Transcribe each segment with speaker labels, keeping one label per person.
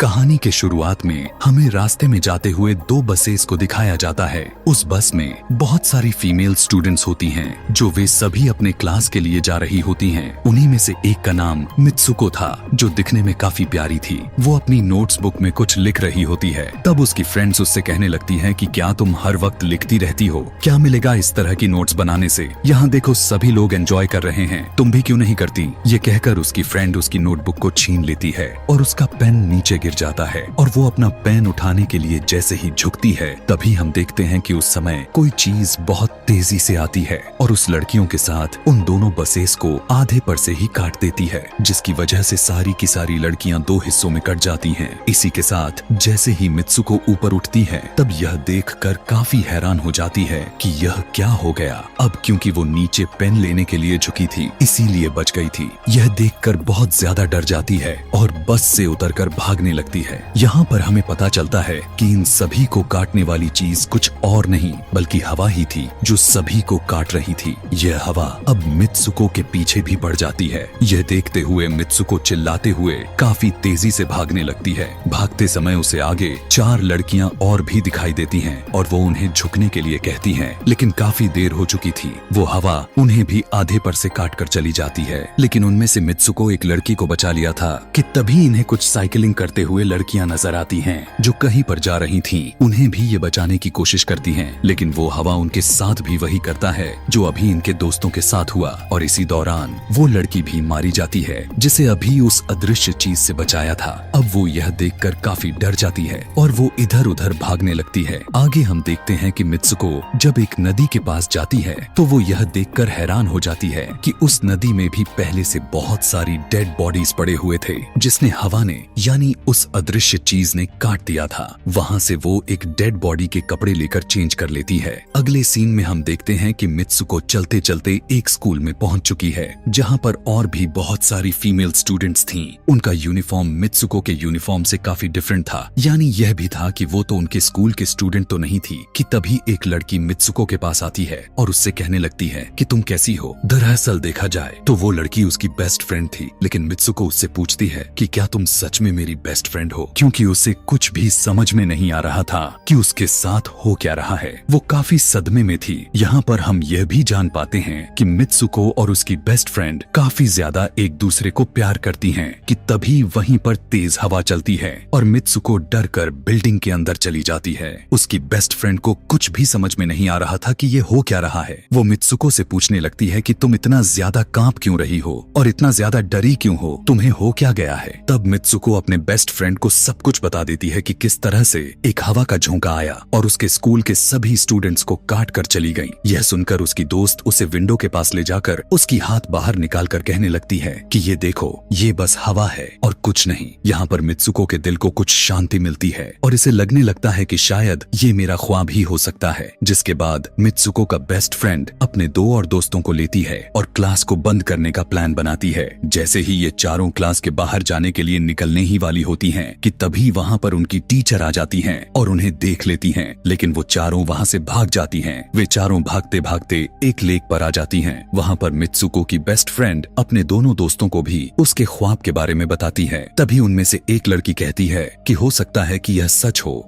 Speaker 1: कहानी के शुरुआत में हमें रास्ते में जाते हुए दो बसेस को दिखाया जाता है। उस बस में बहुत सारी फीमेल स्टूडेंट्स होती हैं, जो वे सभी अपने क्लास के लिए जा रही होती हैं। उन्हीं में से एक का नाम मित्सुको था, जो दिखने में काफी प्यारी थी। वो अपनी नोट्स बुक में कुछ लिख रही होती है। तब उसकी फ्रेंड्स उससे कहने लगती हैं कि क्या तुम हर वक्त लिखती रहती हो? क्या मिलेगा इस तरह की नोट्स बनाने से? यहाँ देखो सभी लोग एंजॉय कर रहे हैं, तुम भी क्यों नहीं करती? ये कहकर उसकी फ्रेंड उसकी नोटबुक को छीन लेती है और उसका पेन नीचे गिर जाता है और वो अपना पेन उठाने के लिए जैसे ही झुकती है, तभी हम देखते हैं कि उस समय कोई चीज बहुत तेजी से आती है और उस लड़कियों के साथ उन दोनों बसेस को आधे पर से ही काट देती है, जिसकी वजह से सारी की सारी लड़कियां दो हिस्सों में कट जाती हैं। इसी के साथ जैसे ही मित्सुको ऊपर उठती है, तब यह देखकर काफी हैरान हो जाती है कि यह क्या हो गया। अब क्योंकि वो नीचे पेन लेने के लिए झुकी थी, इसीलिए बच गई थी। यह देखकर बहुत ज्यादा डर जाती है और बस से उतरकर भागने लगती है। यहाँ पर हमें पता चलता है कि इन सभी को काटने वाली चीज कुछ और नहीं बल्कि हवा ही थी, जो सभी को काट रही थी। यह हवा अब मित्सुको के पीछे भी बढ़ जाती है। यह देखते हुए मित्सुको चिल्लाते हुए काफी तेजी से भागने लगती है। भागते समय उसे आगे 4 लड़कियां और भी दिखाई देती हैं और वो उन्हें झुकने के लिए कहती हैं, लेकिन काफी देर हो चुकी थी। वो हवा उन्हें भी आधे पर से काट कर चली जाती है। लेकिन उनमें से मित्सुको एक लड़की को बचा लिया था कि तभी इन्हें कुछ साइकिलिंग करते हुए लड़कियां नजर आती हैं, जो कहीं पर जा रही थीं। उन्हें भी ये बचाने की कोशिश करती हैं, लेकिन वो हवा उनके साथ भी वही करता है जो अभी इनके दोस्तों के साथ हुआ। और इसी दौरान वो लड़की भी मारी जाती है, जिसे अभी उस अदृश्य चीज से बचाया था। अब वो यह देखकर काफी डर जाती है और वो इधर उधर भागने लगती है। आगे हम देखते हैं कि मित्सुको जब एक नदी के पास जाती है, तो वो यह देखकर हैरान हो जाती है कि उस नदी में भी पहले से बहुत सारी डेड बॉडीज पड़े हुए थे, जिसने हवा ने यानी उस अदृश्य चीज ने काट दिया था। वहाँ से वो एक डेड बॉडी के कपड़े लेकर चेंज कर लेती है। अगले सीन में हम देखते हैं कि मित्सुको चलते चलते एक स्कूल में पहुंच चुकी है, जहाँ पर और भी बहुत सारी फीमेल स्टूडेंट्स थीं। उनका यूनिफॉर्म मित्सुको के यूनिफॉर्म से काफी डिफरेंट था। यानी यह भी था कि वो तो उनके स्कूल के स्टूडेंट तो नहीं थी कि तभी एक लड़की मित्सुको के पास आती है और उससे कहने लगती है कि तुम कैसी हो? दरअसल देखा जाए तो वो लड़की उसकी बेस्ट फ्रेंड थी, लेकिन मित्सुको उससे पूछती है कि क्या तुम सच में मेरी बेस्ट फ्रेंड हो, क्योंकि उसे कुछ भी समझ में नहीं आ रहा था कि उसके साथ हो क्या रहा है। वो काफी सदमे में थी। यहाँ पर हम यह भी जान पाते हैं कि मित्सुको और उसकी बेस्ट फ्रेंड काफी ज्यादा एक दूसरे को प्यार करती हैं कि तभी वहीं पर तेज हवा चलती है और मित्सुको डर कर बिल्डिंग के अंदर चली जाती है। उसकी बेस्ट फ्रेंड को कुछ भी समझ में नहीं आ रहा था कि ये हो क्या रहा है। वो मित्सुको से पूछने लगती है कि तुम इतना ज्यादा कांप क्यों रही हो और इतना ज्यादा डरी क्यों हो, तुम्हें हो क्या गया है? तब मित्सुको अपने बेस्ट फ्रेंड को सब कुछ बता देती है कि किस तरह से एक हवा का झोंका आया और उसके स्कूल के सभी स्टूडेंट्स को काट कर चली गई। यह सुनकर उसकी दोस्त उसे विंडो के पास ले जाकर उसकी हाथ बाहर निकाल कर कहने लगती है कि ये देखो, ये बस हवा है और कुछ नहीं। यहाँ पर मित्सुको के दिल को कुछ शांति मिलती है और इसे लगने लगता है कि शायद ये मेरा ख्वाब ही हो सकता है। जिसके बाद मित्सुको का बेस्ट फ्रेंड अपने 2 और दोस्तों को लेती है और क्लास को बंद करने का प्लान बनाती है। जैसे ही ये चारों क्लास के बाहर जाने के लिए निकलने ही वाली होती हैं कि तभी वहाँ पर उनकी टीचर आ जाती हैं और उन्हें देख लेती हैं, लेकिन वो चारों वहाँ से भाग जाती हैं। वे चारों भागते भागते एक लेक पर आ जाती हैं। वहाँ पर मित्सुको की बेस्ट फ्रेंड अपने दोनों दोस्तों को भी उसके ख्वाब के बारे में बताती है। तभी उनमें से एक लड़की कहती है कि हो सकता है कि यह सच हो,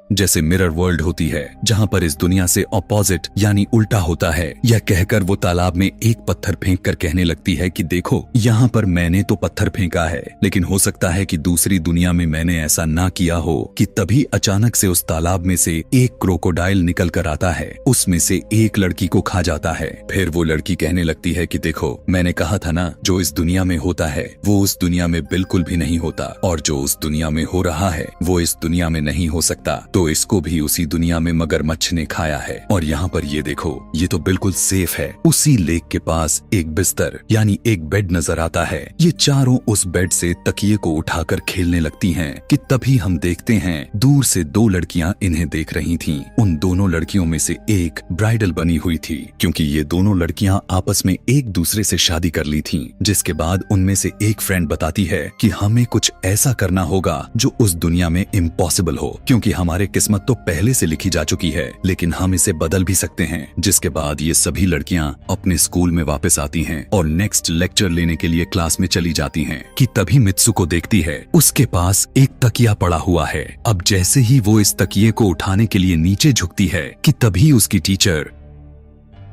Speaker 1: जैसे मिरर वर्ल्ड होती है जहाँ पर इस दुनिया से ऑपोजिट यानी उल्टा होता है। यह कहकर वो तालाब में एक पत्थर फेंक कर कहने लगती है कि देखो, यहाँ पर मैंने तो पत्थर फेंका है, लेकिन हो सकता है कि दूसरी दुनिया में मैंने ऐसा ना किया हो। कि तभी अचानक से उस तालाब में से एक क्रोकोडाइल निकल कर आता है, उसमें से एक लड़की को खा जाता है। फिर वो लड़की कहने लगती है कि देखो, मैंने कहा था ना, जो इस दुनिया में होता है वो उस दुनिया में बिल्कुल भी नहीं होता, और जो उस दुनिया में हो रहा है वो इस दुनिया में नहीं हो सकता। तो इसको भी उसी दुनिया में मगरमच्छ ने खाया है। और यहाँ पर ये देखो, ये तो बिल्कुल सेफ है। उसी लेक के पास एक बिस्तर यानी एक बेड नजर आता है। ये चारों उस बेड से तकिए को उठाकर खेलने लगती हैं कि तभी हम देखते हैं दूर से 2 लड़कियां इन्हें देख रही थीं। उन दोनों लड़कियों में से एक ब्राइडल बनी हुई थी, क्योंकि ये दोनों लड़कियां आपस में एक दूसरे से शादी कर ली थीं। जिसके बाद उनमें से एक फ्रेंड बताती है कि हमें कुछ ऐसा करना होगा जो उस दुनिया में इम्पॉसिबल हो, क्योंकि हमारे किस्मत तो पहले से लिखी जा चुकी है, लेकिन हम इसे बदल भी सकते हैं। जिसके बाद ये सभी लड़कियां अपने स्कूल में वापस आती हैं और नेक्स्ट लेक्चर लेने के लिए क्लास में चली जाती हैं कि तभी मित्सुको देखती है उसके पास एक तकिया पड़ा हुआ है। अब जैसे ही वो इस तकिए को उठाने के लिए नीचे झुकती है कि तभी उसकी टीचर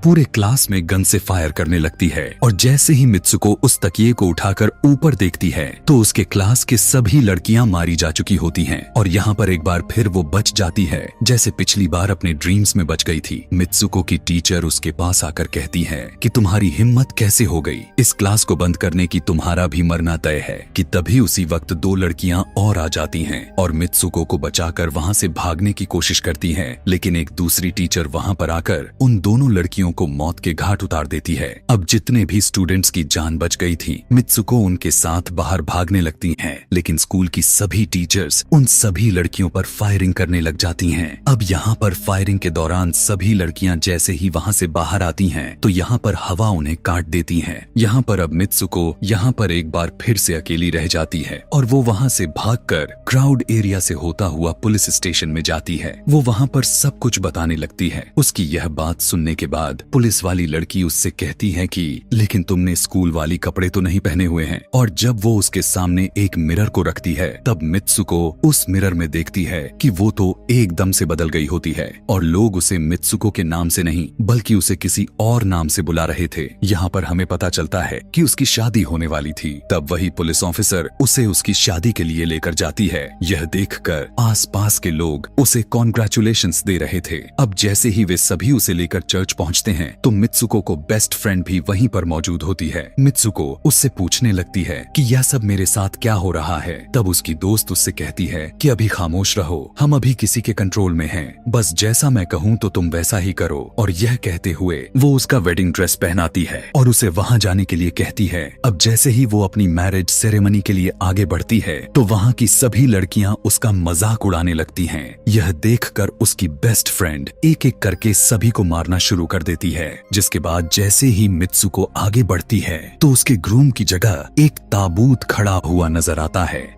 Speaker 1: पूरे क्लास में गन से फायर करने लगती है और जैसे ही मित्सुको उस तकिए को उठाकर ऊपर देखती है तो उसके क्लास के सभी लड़कियां मारी जा चुकी होती हैं और यहाँ पर एक बार फिर वो बच जाती है जैसे पिछली बार अपने ड्रीम्स में बच गई थी। मित्सुको की टीचर उसके पास आकर कहती है कि तुम्हारी हिम्मत कैसे हो गई, इस क्लास को बंद करने की, तुम्हारा भी मरना तय है। कि तभी उसी वक्त दो लड़कियां और आ जाती हैं और मित्सुको को बचाकर वहाँ से भागने की कोशिश करती हैं, लेकिन एक दूसरी टीचर वहाँ पर आकर उन दोनों लड़कियों को मौत के घाट उतार देती है। अब जितने भी स्टूडेंट्स की जान बच गई थी, मित्सुको उनके साथ बाहर भागने लगती हैं, लेकिन स्कूल की सभी टीचर्स उन सभी लड़कियों पर फायरिंग करने लग जाती हैं। अब यहाँ पर फायरिंग के दौरान सभी लड़कियां जैसे ही वहाँ से बाहर आती हैं, तो यहाँ पर हवा उन्हें काट देती है। यहाँ पर अब मित्सुको यहाँ पर एक बार फिर से अकेली रह जाती है और वो वहाँ से भागकर क्राउड एरिया से होता हुआ पुलिस स्टेशन में जाती है। वो वहाँ पर सब कुछ बताने लगती है। उसकी यह बात सुनने के बाद पुलिस वाली लड़की उससे कहती है कि लेकिन तुमने स्कूल वाली कपड़े तो नहीं पहने हुए हैं। और जब वो उसके सामने एक मिरर को रखती है तब मित्सुको उस मिरर में देखती है कि वो तो एकदम से बदल गई होती है और लोग उसे मित्सुको के नाम से नहीं बल्कि उसे किसी और नाम से बुला रहे थे। यहाँ पर हमें पता चलता है कि उसकी शादी होने वाली थी। तब वही पुलिस ऑफिसर उसे उसकी शादी के लिए लेकर जाती है। यह देखकर आसपास के लोग उसे कॉन्ग्रेचुलेशंस दे रहे थे। अब जैसे ही वे सभी उसे लेकर चर्च पहुंचते हैं तो मित्सुको को बेस्ट फ्रेंड भी वहीं पर मौजूद होती है। मित्सुको उससे पूछने लगती है कि यह सब मेरे साथ क्या हो रहा है। तब उसकी दोस्त उससे कहती है कि अभी खामोश रहो, हम अभी किसी के कंट्रोल में हैं, बस जैसा मैं कहूँ तो तुम वैसा ही करो। और यह कहते हुए वो उसका वेडिंग ड्रेस पहनाती है और उसे वहाँ जाने के लिए कहती है। अब जैसे ही वो अपनी मैरिज सेरेमनी के लिए आगे बढ़ती है तो वहाँ की सभी लड़कियाँ उसका मजाक उड़ाने लगती हैं। यह देखकर उसकी बेस्ट फ्रेंड एक एक करके सभी को मारना शुरू कर देती है। जिसके बाद जैसे ही मित्सुको आगे बढ़ती है तो उसके ग्रूम की जगह एक ताबूत खड़ा हुआ नजर आता है।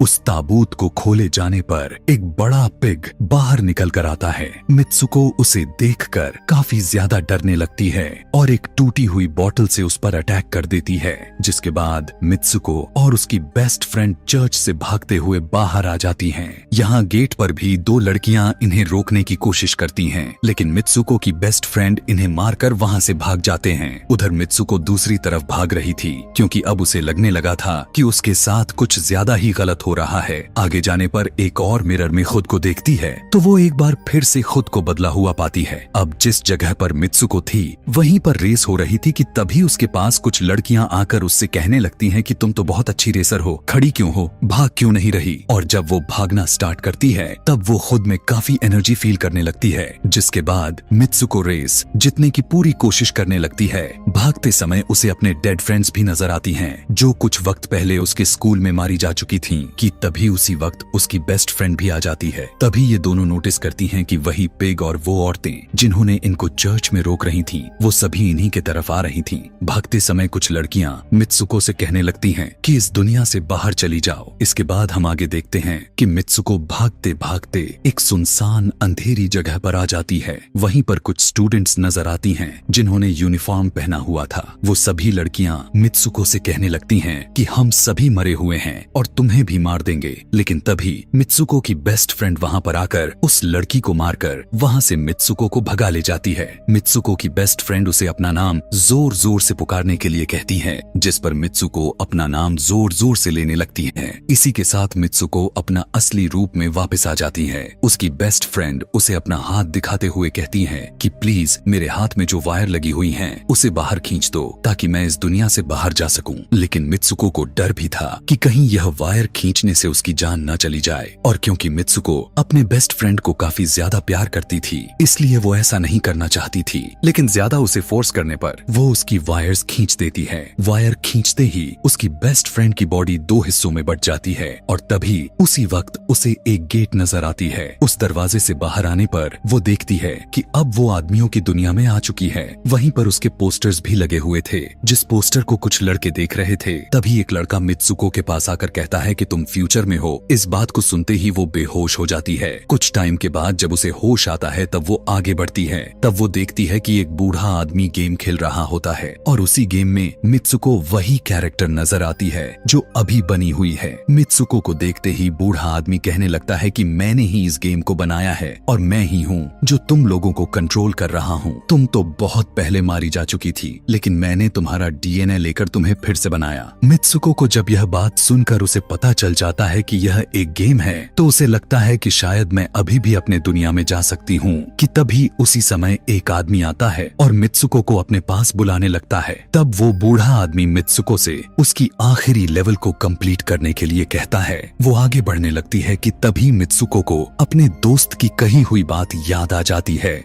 Speaker 1: उस ताबूत को खोले जाने पर एक बड़ा पिग बाहर निकल कर आता है। मित्सुको उसे देखकर काफी ज्यादा डरने लगती है और एक टूटी हुई बोतल से उस पर अटैक कर देती है। जिसके बाद मित्सुको और उसकी बेस्ट फ्रेंड चर्च से भागते हुए बाहर आ जाती हैं। यहाँ गेट पर भी दो लड़कियां इन्हें रोकने की कोशिश करती हैं, लेकिन मित्सुको की बेस्ट फ्रेंड इन्हें मारकर वहाँ से भाग जाते हैं। उधर मित्सुको दूसरी तरफ भाग रही थी क्योंकि अब उसे लगने लगा था कि उसके साथ कुछ ज्यादा ही गलत हो रहा है। आगे जाने पर एक और मिरर में खुद को देखती है तो वो एक बार फिर से खुद को बदला हुआ पाती है। अब जिस जगह पर मित्सुको थी वहीं पर रेस हो रही थी कि तभी उसके पास कुछ लड़कियां आकर उससे कहने लगती हैं कि तुम तो बहुत अच्छी रेसर हो, खड़ी क्यों हो, भाग क्यों नहीं रही। और जब वो भागना स्टार्ट करती है तब वो खुद में काफी एनर्जी फील करने लगती है। जिसके बाद मित्सुको रेस जीतने की पूरी कोशिश करने लगती है। भागते समय उसे अपने डेड फ्रेंड्स भी नजर आती हैं जो कुछ वक्त पहले उसके स्कूल में मारी जा चुकी थीं। कि तभी उसी वक्त उसकी बेस्ट फ्रेंड भी आ जाती है। तभी ये दोनों नोटिस करती हैं कि वही पिग और वो औरतें जिन्होंने इनको चर्च में रोक रही थीं, वो सभी इन्हीं के तरफ आ रही थीं। भागते समय कुछ लड़कियां मित्सुको से कहने लगती हैं कि इस दुनिया से बाहर चली जाओ। इसके बाद हम आगे देखते हैं कि मित्सुको भागते भागते एक सुनसान अंधेरी जगह पर आ जाती है। वहीं पर कुछ स्टूडेंट्स नजर आती हैं जिन्होंने यूनिफॉर्म पहना हुआ था। वो सभी लड़कियां मित्सुको से कहने लगती हैं कि हम सभी मरे हुए हैं और तुम्हें भी मार देंगे। लेकिन तभी मित्सुको की बेस्ट फ्रेंड वहां पर आकर उस लड़की को मारकर वहां से मित्सुको को भगा ले जाती है। मित्सुको की बेस्ट फ्रेंड उसे अपना नाम जोर जोर से पुकारने के लिए कहती है, जिस पर मित्सुको अपना नाम जोर जोर से लेने लगती है। इसी के साथ मित्सुको अपना असली रूप में वापस आ जाती है। उसकी बेस्ट फ्रेंड उसे अपना हाथ दिखाते हुए कहती है कि प्लीज मेरे हाथ में जो वायर लगी हुई हैं उसे बाहर खींच दो ताकि मैं इस दुनिया से बाहर जा सकूं। लेकिन मित्सुको को डर भी था कि कहीं यह वायर खींचने से उसकी जान न चली जाए। और क्योंकि मित्सुको अपने बेस्ट फ्रेंड को काफी ज्यादा प्यार करती थी इसलिए वो ऐसा नहीं करना चाहती थी, लेकिन ज्यादा उसे फोर्स करने पर वो उसकी वायर्स खींच देती है। वायर खींचते ही उसकी बेस्ट फ्रेंड की बॉडी दो हिस्सों में बट जाती है और तभी उसी वक्त उसे एक गेट नजर आती है। उस दरवाजे से बाहर आने पर वो देखती है कि अब वो आदमियों की दुनिया में आ चुकी है। वहीं पर उसके पोस्टर्स भी लगे हुए थे। जिस पोस्टर को कुछ लड़के देख रहे थे तभी एक लड़का मित्सुको के पास आकर कहता है कि तुम फ्यूचर में हो। इस बात को सुनते ही वो बेहोश हो जाती है। कुछ टाइम के बाद जब उसे होश आता है तब वो आगे बढ़ती है। तब वो देखती है कि एक बूढ़ा आदमी गेम खेल रहा होता है और उसी गेम में मित्सुको वही कैरेक्टर नजर आती है जो अभी बनी हुई है। मित्सुको को देखते ही बूढ़ा आदमी कहने लगता है कि मैंने ही इस गेम को बनाया है और मैं ही हूँ जो तुम लोगों को कंट्रोल कर रहा हूँ। तुम तो बहुत पहले मारी जा चुकी थी, लेकिन मैंने तुम्हारा डीएनए लेकर तुम्हें फिर से बनाया। मित्सुको को जब यह बात सुनकर उसे पता चल जाता है कि यह एक गेम है तो उसे लगता है कि शायद मैं अभी भी अपने दुनिया में जा सकती हूँ कि तभी उसी समय एक आदमी आता है और मित्सुको को अपने पास बुलाने लगता है। तब वो बूढ़ा आदमी मित्सुको से उसकी आखिरी लेवल को कंप्लीट करने के लिए कहता है। वो आगे बढ़ने लगती है कि तभी मित्सुको को अपने दोस्त की कही हुई बात याद आ जाती है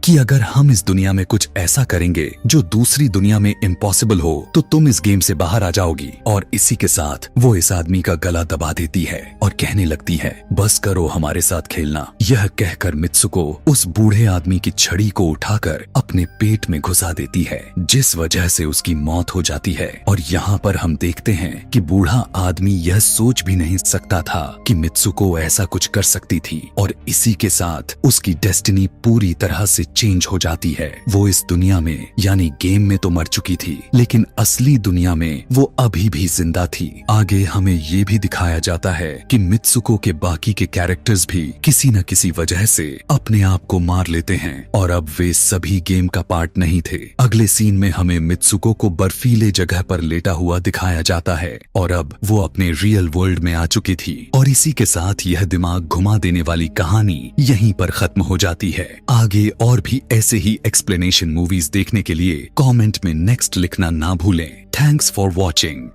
Speaker 1: कि अगर हम इस दुनिया में कुछ ऐसा करेंगे जो दूसरी दुनिया में इम्पॉसिबल हो तो तुम इस गेम से बाहर आ जाओगी। और इसी के साथ वो इस आदमी का गला दबा देती है और कहने लगती है बस करो हमारे साथ खेलना। यह कहकर मित्सुको उस बूढ़े आदमी की छड़ी को उठाकर अपने पेट में घुसा देती है, जिस वजह से उसकी मौत हो जाती है। और यहाँ पर हम देखते हैं कि बूढ़ा आदमी यह सोच भी नहीं सकता था कि मित्सुको ऐसा कुछ कर सकती थी और इसी के साथ उसकी डेस्टिनी पूरी तरह से चेंज हो जाती है। वो इस दुनिया में यानी गेम में तो मर चुकी थी, लेकिन असली दुनिया में वो अभी भी जिंदा थी। आगे हमें ये भी दिखाया जाता है कि मित्सुको के बाकी के कैरेक्टर्स भी किसी न किसी वजह से अपने आप को मार लेते हैं और अब वे सभी गेम का पार्ट नहीं थे। अगले सीन में हमें मित्सुको को बर्फीले जगह पर लेटा हुआ दिखाया जाता है और अब वो अपने रियल वर्ल्ड में आ चुकी थी। और इसी के साथ यह दिमाग घुमा देने वाली कहानी यहीं पर खत्म हो जाती है। आगे और भी ऐसे ही एक्सप्लेनेशन मूवीज देखने के लिए कमेंट में नेक्स्ट लिखना ना भूलें। Thanks for watching.